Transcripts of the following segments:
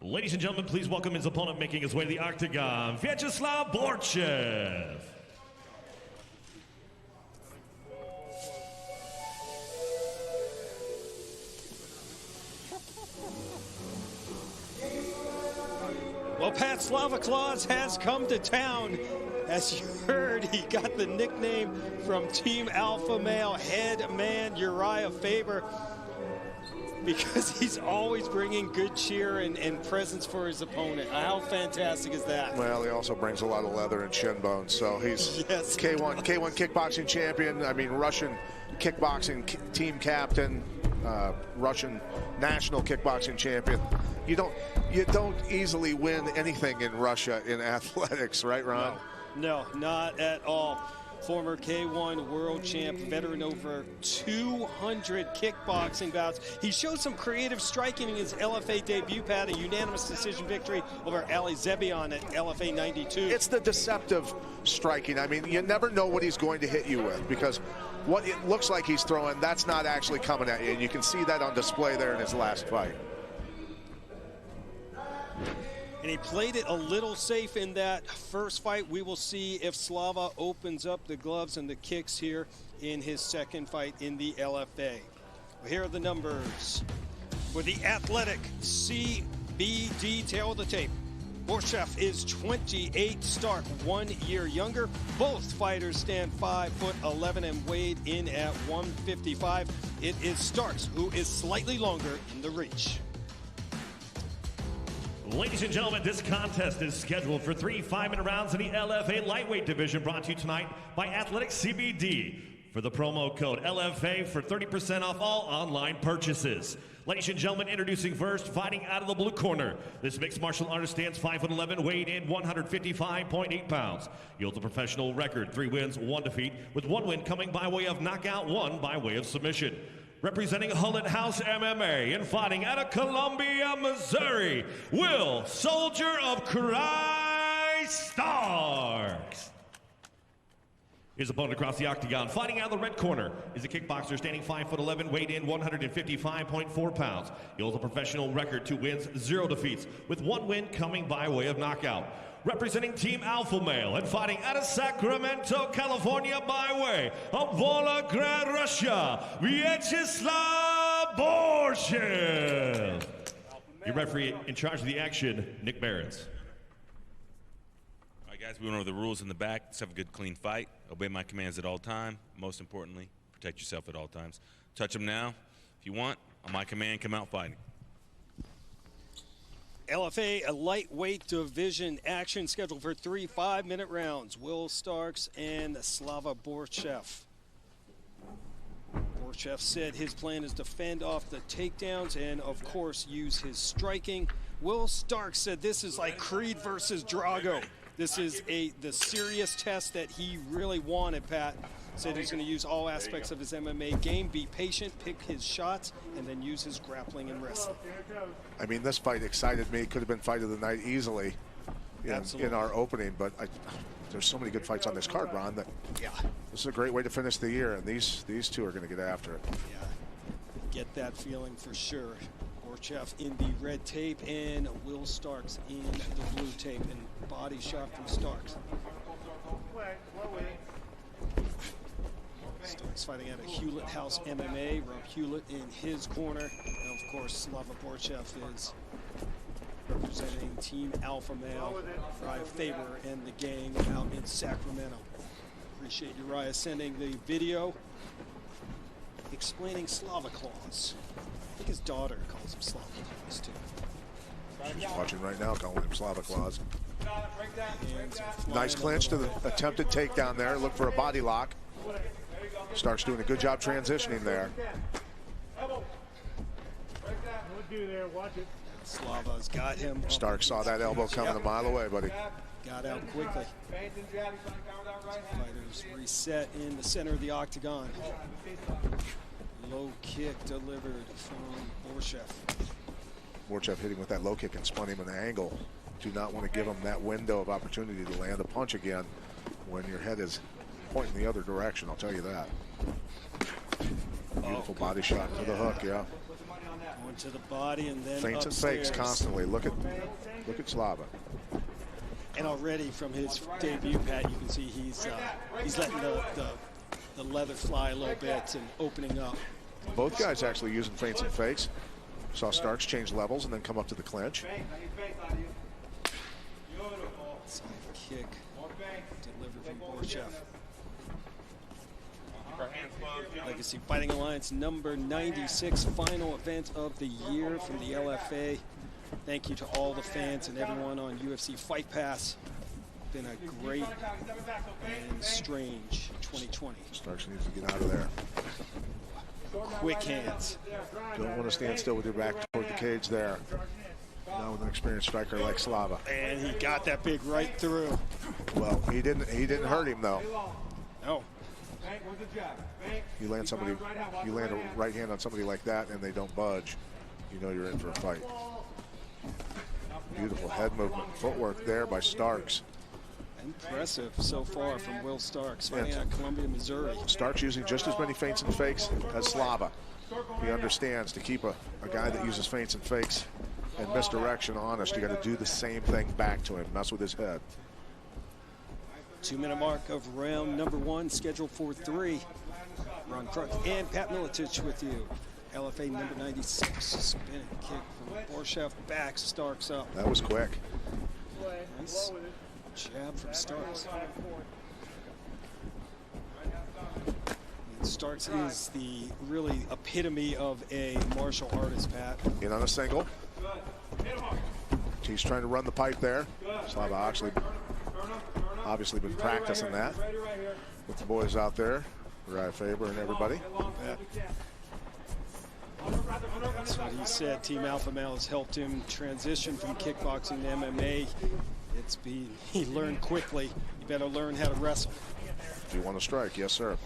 Ladies and gentlemen, please welcome his opponent making his way to the octagon, Vячеслав Борщев. Well, Pat, Slava Claus has come to town. As you heard, he got the nickname from Team Alpha Male head man Uriah Faber because he's always bringing good cheer and presence for his opponent. How fantastic is that? Well, he also brings a lot of leather and shin bones, so he's yes. K1 kickboxing champion. I mean, Russian kickboxing team captain, Russian national kickboxing champion. You don't easily win anything in Russia in athletics, right, Ron? No, not at all. Former K1 world champ, veteran over 200 kickboxing bouts. He showed some creative striking in his LFA debut, Pat, a unanimous decision victory over Ali Zebion at LFA 92. It's the deceptive striking. I mean, you never know what he's going to hit you with because what it looks like he's throwing, that's not actually coming at you. And you can see that on display there in his last fight. And he played it a little safe in that first fight. We will see if Slava opens up the gloves and the kicks here in his second fight in the LFA. Well, here are the numbers. For the athletic CBD tail of the tape, Borshchev is 28, Stark 1 year younger. Both fighters stand 5'11" and weighed in at 155. It is Starks who is slightly longer in the reach. Ladies and gentlemen, this contest is scheduled for 3 5-minute rounds in the LFA lightweight division, brought to you tonight by Athletic CBD. For the promo code LFA for 30% off all online purchases. Ladies and gentlemen, introducing first, fighting out of the blue corner. This mixed martial artist stands 5'11", weighed in 155.8 pounds. He holds a professional record, 3 wins, 1 defeat, with 1 win coming by way of knockout, 1 by way of submission. Representing Hullet House MMA and fighting out of Columbia, Missouri, Will Soldier of Christ Starks. His opponent across the octagon, fighting out of the red corner, is a kickboxer standing 5'11", weighed in 155.4 pounds. He holds a professional record, 2 wins, 0 defeats, with 1 win coming by way of knockout. Representing Team Alpha Male and fighting out of Sacramento, California by way of Volgograd, Russia, Vячеслав Борщев. Your referee in charge of the action, Nick Barons. All right, guys, we went over the rules in the back. Let's have a good, clean fight. Obey my commands at all times. Most importantly, protect yourself at all times. Touch them now. If you want, on my command, come out fighting. LFA, a lightweight division action scheduled for 3 5-minute rounds. Will Starks and Slava Borshchev. Borshchev said his plan is to fend off the takedowns and, of course, use his striking. Will Starks said this is like Creed versus Drago. This is the serious test that he really wanted, Pat. Said he's going to use all aspects of his MMA game, be patient, pick his shots, and then use his grappling and wrestling. I mean, this fight excited me. Could have been fight of the night easily in our opening, but there's so many good fights on this card, Ron, that this is a great way to finish the year, and these two are going to get after it. Yeah, get that feeling for sure. Borshchev in the red tape and Will Starks in the blue tape, and body shot from Starks. Starks fighting out of Hewlett House MMA. Rob Hewlett in his corner. And of course, Slava Borshchev is representing Team Alpha Male, Uriah Faber and the gang out in Sacramento. Appreciate Uriah sending the video explaining Slava Claus. I think his daughter calls him Slava Claus too. He's watching right now, calling him Slava Claus. Nice clinch to the attempted takedown there. Look for a body lock. Stark's doing a good job transitioning there. Slava's got him. Stark saw that elbow coming a mile away, buddy. Got out quickly. Fighters reset in the center of the octagon. Low kick delivered from Borshchev. Borshchev hitting with that low kick and spun him an angle. Do not want to give him that window of opportunity to land a punch again when your head is pointing the other direction, I'll tell you that. Beautiful body shot to the hook, yeah. One to the body and then feints and upstairs. fakes constantly. Look at Slava. And already from his debut, Pat, you can see he's letting the leather fly a little bit and opening up. Both guys actually using feints and fakes. Saw Stark's change levels and then come up to the clinch. Side kick delivered from Borщев. Legacy Fighting Alliance number 96, final event of the year from the LFA. Thank you to all the fans and everyone on UFC Fight Pass. Been a great and strange 2020. Starks needs to get out of there. Quick hands. Don't want to stand still with your back toward the cage there. Now with an experienced striker like Slava. And he got that big right through. Well, he didn't hurt him though. No. You land a right hand on somebody like that and they don't budge, you know you're in for a fight. Beautiful head movement and footwork there by Starks. Impressive so far from Will Starks, fighting out of Columbia, Missouri. Starks using just as many feints and fakes as Slava. He understands to keep a guy that uses feints and fakes and misdirection honest, you got to do the same thing back to him, mess with his head. 2-minute mark of round number 1, scheduled for 3. Ron Kruk and Pat Miletich with you. LFA number 96, spinning kick from Borщев, back Starks up. That was quick. Nice jab from Starks. And Starks is the really epitome of a martial artist, Pat. In on a single. He's trying to run the pipe there. Slava obviously been practicing that with the boys out there, Uriah Faber and everybody. That's what he said. Team Alpha Male has helped him transition from kickboxing to MMA. He learned quickly. You better learn how to wrestle. Do you want to strike? Yes, sir.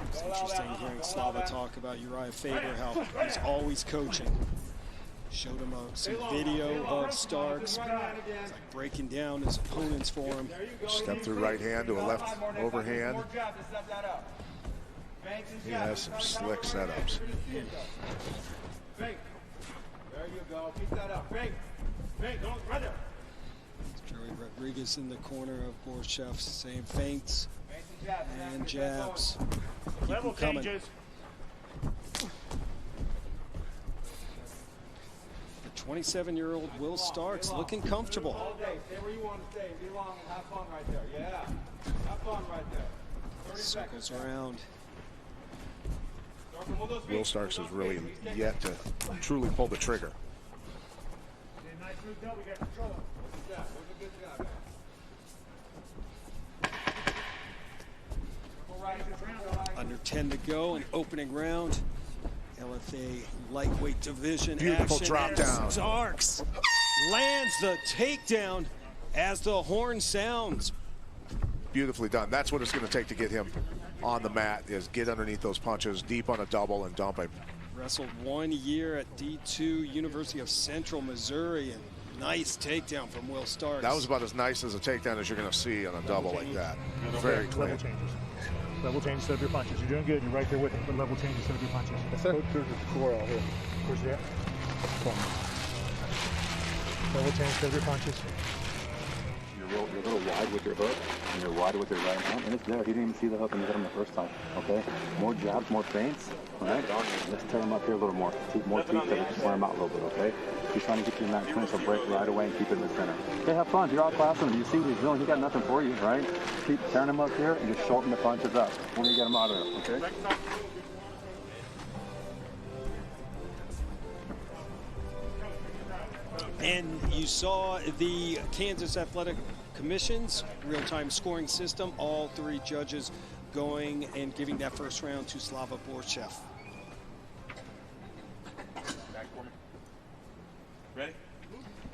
It's interesting hearing Slava talk about Uriah Faber, how he's always coaching. Showed him some video of Starks, like breaking down his opponents for him. Step through right hand to a left overhand. He has some slick setups. There you go. Keep that up. Don't run there. Joey Rodriguez in the corner of Borщев, same feints and jabs. Keep them coming. The 27-year-old Will Starks looking comfortable. All day. Stay where you want to stay. Be long and have fun right there. Yeah. Have fun right there. Circles around. Will Starks has really yet to truly pull the trigger. Under 10 to go, an opening round. LFA lightweight division Beautiful action. drop down. Starks lands the takedown as the horn sounds. Beautifully done. That's what it's going to take to get him on the mat, is get underneath those punches, deep on a double and dump him. Wrestled 1 year at D2, University of Central Missouri, and nice takedown from Will Starks. That was about as nice as a takedown as you're going to see on a double like that. Very clean. Level changes. Level change instead of your punches. You're doing good. You're right there with it. But level change instead of your punches. Yes, sir. There's a core out here. Where's that? Level change instead of your punches. You're a little wide with your hook, and you're wide with your right hand, and it's there. He didn't even see the hook and you hit him the first time, okay? More jabs, more feints, all right? Let's tear him up here a little more. Keep more feet so we can wear him out a little bit, okay? He's trying to get you in that clinch, so break right away and keep it in the center. Okay, have fun. You're outclassing him. You see what he's doing. He got nothing for you, right? Keep tearing him up here and just shorten the punches up when you get him out of there, okay? And you saw the Kansas Athletic Commission's real-time scoring system. All 3 judges going and giving that first round to Slava Borщев. Ready?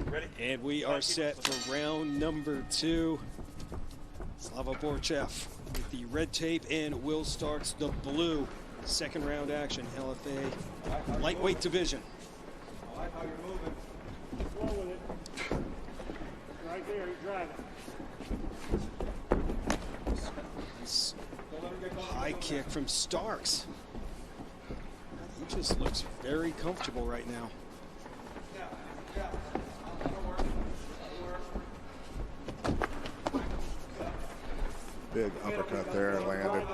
Ready? And we are set for round number 2. Slava Borщев with the red tape and Will Starks the blue. Second round action, LFA lightweight division. I like how you're moving. Slow with it. Right there, you're driving. Nice High kick from Starks. He just looks very comfortable right now. Big uppercut there, landed.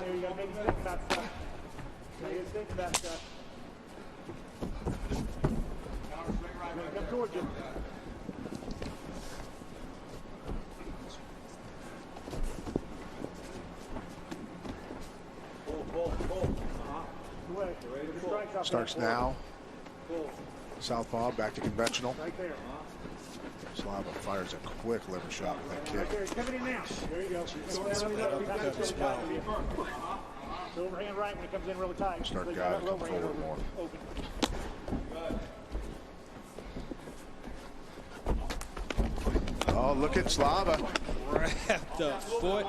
Starks now. Southpaw, back to conventional. Slava fires a quick liver shot with that kick. There you go. Overhand right when it comes in really tight. Stark got to come forward more. Oh, look at Slava. Grab the foot.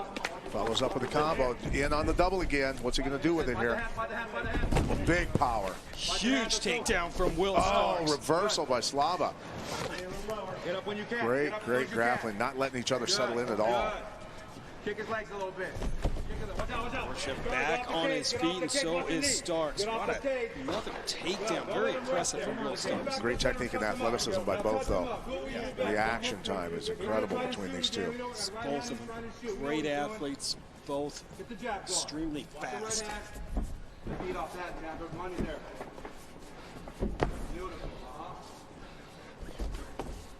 Follows up with a combo. In on the double again. What's he going to do with it here? Big power. Huge takedown from Will Oh, Starks. reversal by Slava. Get up when you can. Great, great grappling. Not letting each other settle in at all. Kick his legs a little bit. Watch out, watch out. Borshchev back on his feet, and so is Starks. What another takedown. Very impressive from Will Starks. Great technique and athleticism by both, though. Reaction time is incredible between these two. Both of them great athletes, both extremely fast. Feed off that, man. There's money there. Beautiful.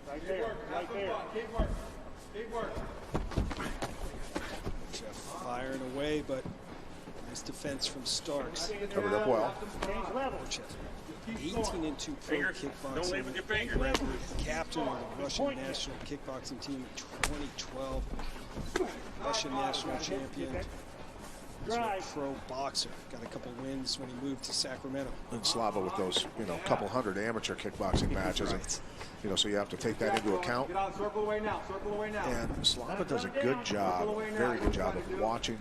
Right there, right there. Keep work. Keep work. Borshchev firing away, but nice defense from Starks. Covered up well. Borshchev, 18-2 pro kickboxing record, captain of the Russian national kickboxing team in 2012, Russian national champion. He's a pro boxer. Got a couple wins when he moved to Sacramento. And Slava with those, couple hundred amateur kickboxing matches. And, so you have to take that into account. Get out, circle away now, circle away now. And Slava does a good job, very good job of watching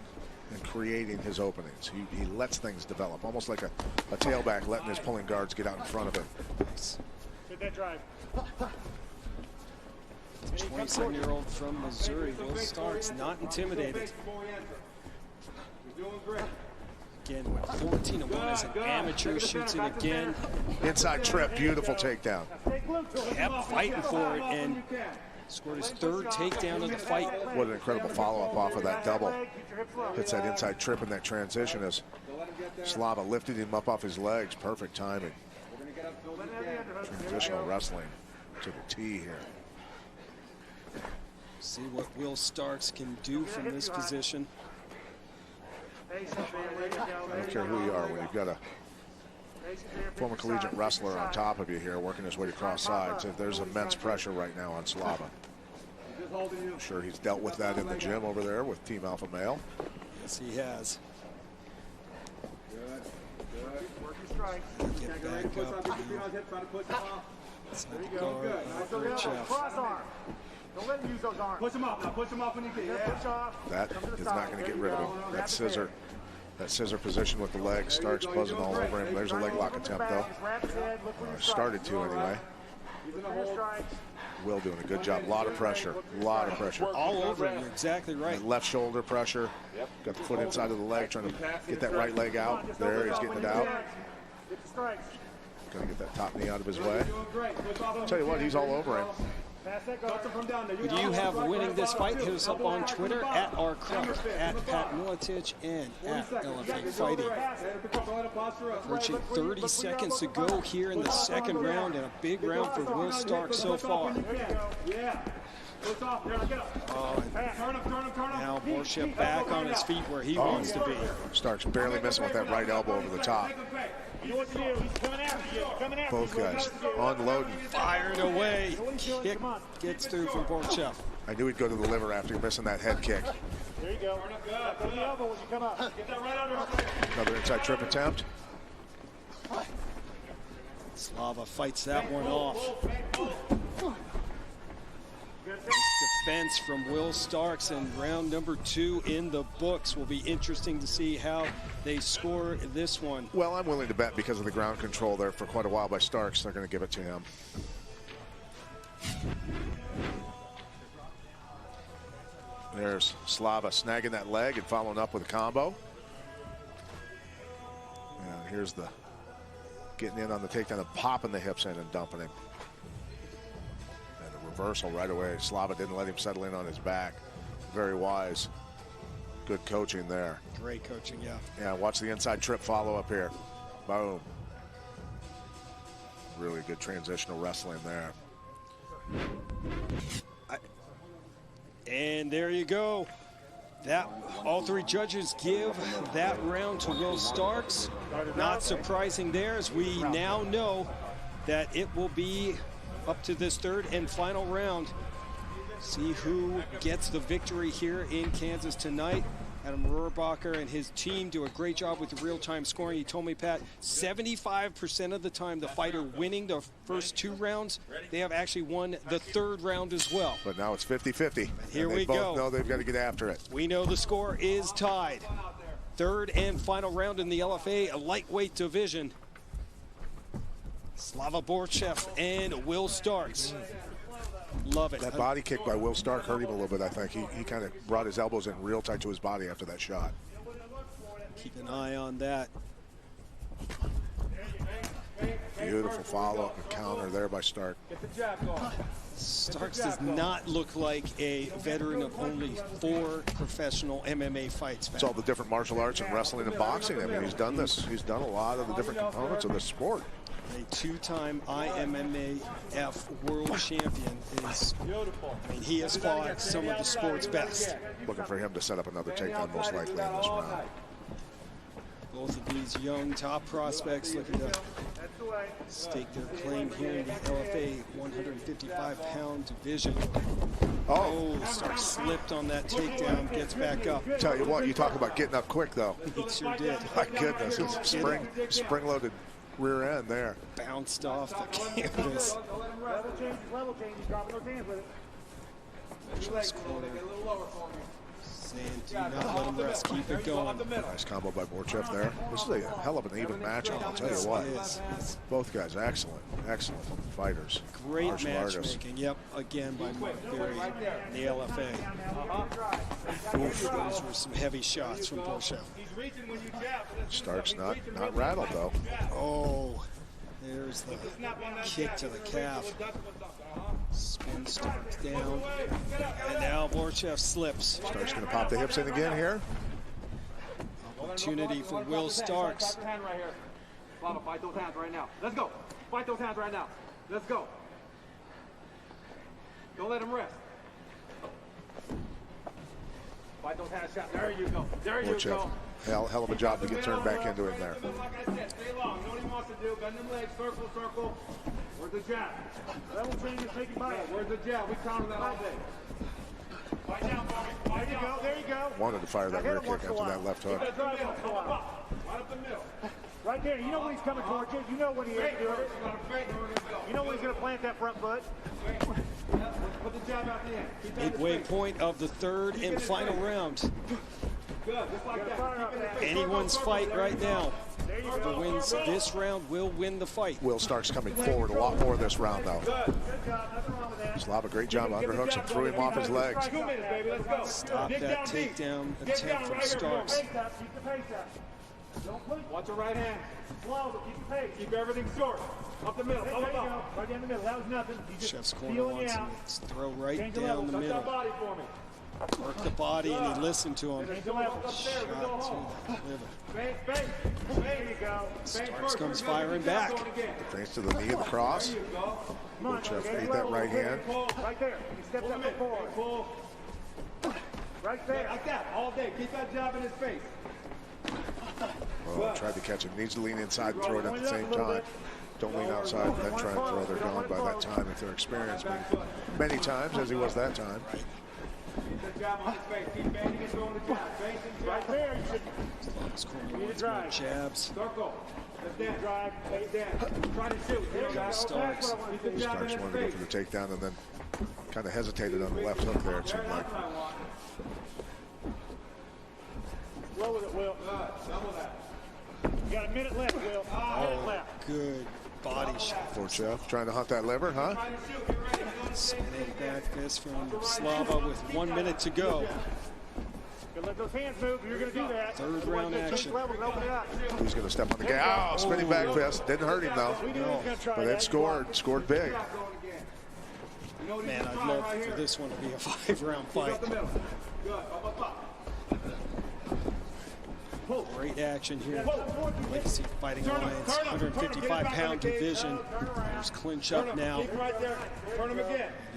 and creating his openings. He lets things develop, almost like a tailback letting his pulling guards get out in front of him. Nice. Hit that drive. 27-year-old from Missouri, Will Starks, not intimidated. You're doing great. Again, went 14-1 as an amateur, shoots it again. Inside trip, beautiful takedown. Kept fighting for it and scored his third takedown of the fight. What an incredible follow-up off of that double. Hits that inside trip in that transition as Slava lifted him up off his legs. Perfect timing. Transitional wrestling to the tee here. See what Will Starks can do from this position. I don't care who you are, when you've got a former collegiate wrestler on top of you here working his way to cross sides, there's immense pressure right now on Slava. I'm sure he's dealt with that in the gym over there with Team Alpha Male. Yes, he has. Get back up. Inside the guard of Borshchev. Don't let him use those arms. Push him off now. Push him off when you get. Yeah. Push off. That is not going to get rid of him. That scissor position with the legs. Starks buzzing all over him. There's a leg lock attempt, though. Started to, anyway. Will doing a good job. A lot of pressure. All over him, you're exactly right. And left shoulder pressure. Got the foot inside of the leg, trying to get that right leg out. There, he's getting it out. Going to get that top knee out of his way. I'll tell you what, he's all over him. Who do you have winning this fight? Hit us up on Twitter at @RCruck, at Pat Militich, and at LFA Fighting. Approaching 30 seconds to go here in the second round, and a big round for Will Starks so far. Oh, now Borshchev back on his feet where he wants to be. Starks barely missing with that right elbow over the top. Both guys unloading. Firing away. Kick gets through from Borshchev. I knew he'd go to the liver after missing that head kick. There you go. Go to the elbow when you come up. Another inside trip attempt. Slava fights that one off. Nice defense from Will Starks, and round number 2 in the books. Will be interesting to see how they score this one. Well, I'm willing to bet because of the ground control there for quite a while by Starks, they're going to give it to him. There's Slava snagging that leg and following up with a combo. here's the getting in on the takedown and popping the hips in and dumping him. And the reversal right away. Slava didn't let him settle in on his back. Very wise. Good coaching there. Great coaching, yeah. Yeah, watch the inside trip follow up here. Boom. Really good transitional wrestling there. And there you go. That all three judges give that round to Will Starks. Not surprising there, as we now know that it will be up to this third and final round. See who gets the victory here in Kansas tonight. Adam Rohrbacher and his team do a great job with the real-time scoring. He told me, Pat, 75% of the time the fighter winning the first 2 rounds, they have actually won the 3rd round as well. But now it's 50-50. Here we go. They both go. know they've got to get after it. We know the score is tied. 3rd and final round in the LFA lightweight division. Slava Borщев and Will Starks. Love it. That body kick by Will Stark hurt him a little bit, I think. He kind of brought his elbows in real tight to his body after that shot. Keep an eye on that. Beautiful follow-up and counter there by Stark. Starks does not look like a veteran of only 4 professional MMA fights. It's all the different martial arts and wrestling and boxing. I mean, he's done this. He's done a lot of the different components of the sport. A 2-time IMMAF world champion is, I mean, he has fought some of the sport's best. Looking for him to set up another takedown most likely in this round. Both of these young top prospects looking to stake their claim here in the LFA 155-pound division. Oh, Stark slipped on that takedown, gets back up. Tell you what, you talk about getting up quick, though. He sure did. My goodness, it's spring-loaded rear end there. Bounced off the canvas. Level change, he's dropping those hands with it. Saying, do not let him rest, keep it going. Nice combo by Borщев there. This is a hell of an even matchup, I'll tell you what. Both guys excellent fighters. Great martial artists. matchmaking, yep, again by Mark Berry in the LFA. Oof, those were some heavy shots from Borщев. Stark's not rattled, though. Oh, there's the kick to the calf. Spin Starks down. And now Borщев slips. Stark's going to pop the hips in again here. Opportunity for Will Starks. Slava, fight those hands right now. Let's go. Fight those hands right now. Let's go. Don't let him rest. Fight those hands, shot. There you go. There you Borщев, go. hell of a job to get turned back into him there. Like I said, stay long. Know what he wants to do. Bend them legs. Circle, circle. Where's the jab? Level change is taking by. Where's the jab? We counter that all day. Fight down, Bobby. There you go, there you go. Wanted to fire that rear kick after that left hook. Right up the middle. Right there, you know when he's coming towards you. You know when he is doing it. You know when he's going to plant that front foot. Put the jab out the end. Midway point of the 3rd and final round. Good, just like that. Anyone's fight right now. Whoever wins this round will win the fight. Will Stark's coming forward a lot more this round, though. Slava, great job on underhooks and threw him off his legs. 2 minutes, baby. Let's go. Stop that takedown attempt from Starks. Watch your right hand. Keep everything short. Up the middle. There you go. Right down the middle. That was nothing. Chef's corner wants him to throw right down the Touch that middle. body for me. Work the body, and he listened to him. Change the level. Shot to the liver. Bang, bang. There you go. Starks comes firing back. Thanks to the knee and the cross. Borщев ate that right hand. Right there. He steps up and forward. Pull. Right there. Like that, all day. Keep that jab in his face. Oh, tried to catch him. Needs to lean inside and throw it at the same time. Don't lean outside and then try and throw. They're gone by that time if they're experienced many times, as he was that time. Keep the jab on his face. Keep banging and throwing the jab. Bang and Right jab. there. You should His corner wants more jabs. Circle. Let's dance. Drive. Stay dance. Try to shoot. Starks. Keep the jab in Starks his wanted to go face. for the takedown and then kind of hesitated on the left hook there, it seemed like. roll with it, Will. Double that. You got a minute left, Will. Minute left. Good body shot. Borщев trying to hunt that liver, huh? Spinning back fist from Slava with 1 minute to go. let those hands move. You're going to do that. Third round action. Who's going to step on the gas? Oh, spinning back fist. Didn't hurt him, though. No. But it scored big. Man, I'd love for this one to be a 5-round fight. Great action here. Legacy Fighting Alliance, 155-pound division. There's clinch up now.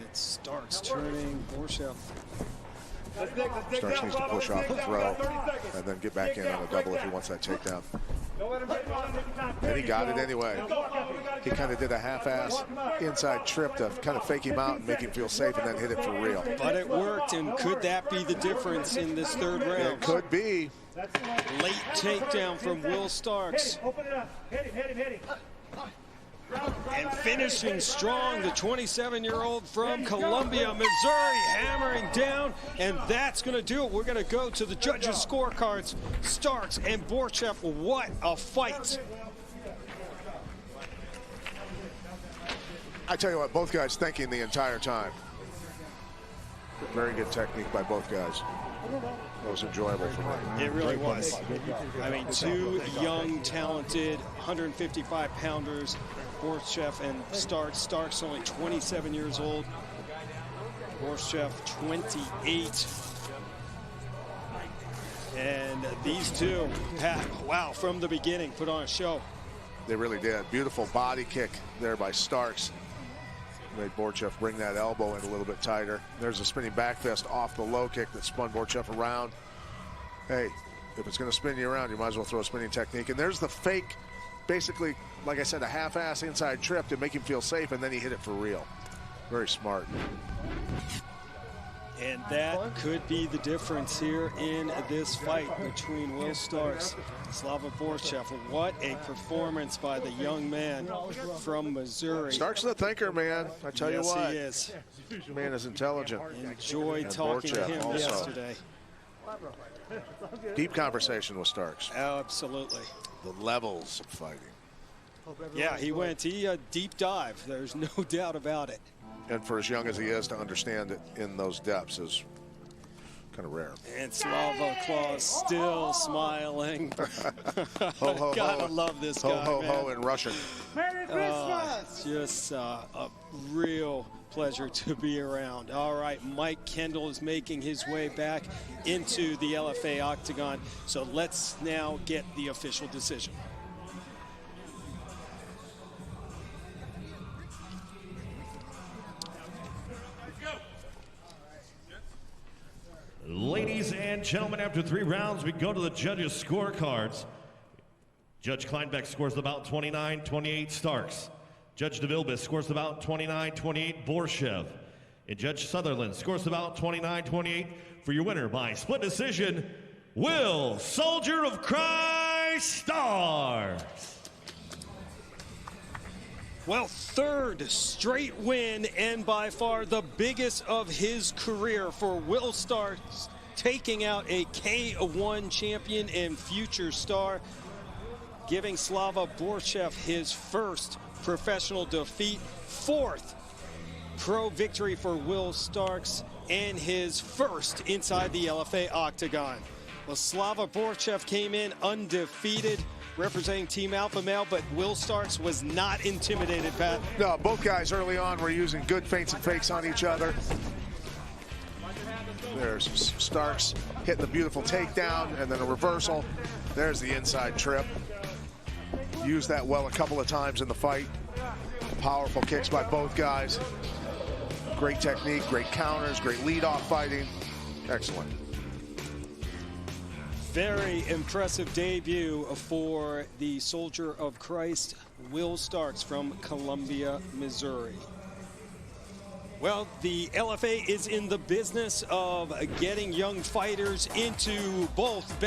It's Stark's turning. Borщев. Starks needs to push off the throw and then get back in on a double if he wants that takedown. And he got it anyway. He kind of did a half-ass inside trip to kind of fake him out and make him feel safe and then hit it for real. But it worked, and could that be the difference in this third round? It could be. Late takedown from Will Starks. Open it up. Hit him. And finishing strong, the 27-year-old from Columbia, Missouri, hammering down, and that's going to do it. We're going to go to the judges' scorecards. Starks and Borщев, what a fight. I tell you what, both guys thinking the entire time. Very good technique by both guys. It was enjoyable for me. It really was. I mean, two young, talented 155-pounders, Borщев and Starks. Starks only 27 years old. Borщев 28. And these two, wow, from the beginning, put on a show. They really did. Beautiful body kick there by Starks. Made Borщев bring that elbow in a little bit tighter. There's a spinning back fist off the low kick that spun Borщев around. Hey, if it's going to spin you around, you might as well throw a spinning technique. And there's the fake, basically, like I said, a half-ass inside trip to make him feel safe, and then he hit it for real. Very smart. And that could be the difference here in this fight between Will Starks and Slava Borщев. What a performance by the young man from Missouri. Starks is a thinker, man. I tell you what. Yes, he is. Man is intelligent. Enjoyed talking to him yesterday. Deep conversation with Starks. Absolutely. The levels of fighting. Yeah, he deep dive. There's no doubt about it. And for as young as he is, to understand it in those depths is kind of rare. And Slava Claus still smiling. Ho, ho, Gotta ho. love this ho, guy, ho, man. ho in Russian. Merry Christmas! Just a real pleasure to be around. All right, Mike Kendall is making his way back into the LFA octagon. So let's now get the official decision. Ladies and gentlemen, after 3 rounds, we go to the judges' scorecards. Judge Kleinbeck scores the bout 29-28 Starks. Judge DeVilbiss scores the bout 29-28 Borщев. And Judge Sutherland scores the bout 29-28 for your winner by split decision, Will Soldier of Christ Starks. Well, third straight win, and by far the biggest of his career for Will Starks, taking out a K1 champion and future star, giving Slava Borщев his first professional defeat, 4th pro victory for Will Starks, and his first inside the LFA octagon. Well, Slava Borщев came in undefeated, representing Team Alpha Male, but Will Starks was not intimidated, Pat. No, both guys early on were using good feints and fakes on each other. There's Starks hitting the beautiful takedown and then a reversal. There's the inside trip. Used that well a couple of times in the fight. Powerful kicks by both guys. Great technique, great counters, great lead-off fighting. Excellent. Very impressive debut for the Soldier of Christ, Will Starks from Columbia, Missouri. Well, the LFA is in the business of getting young fighters into both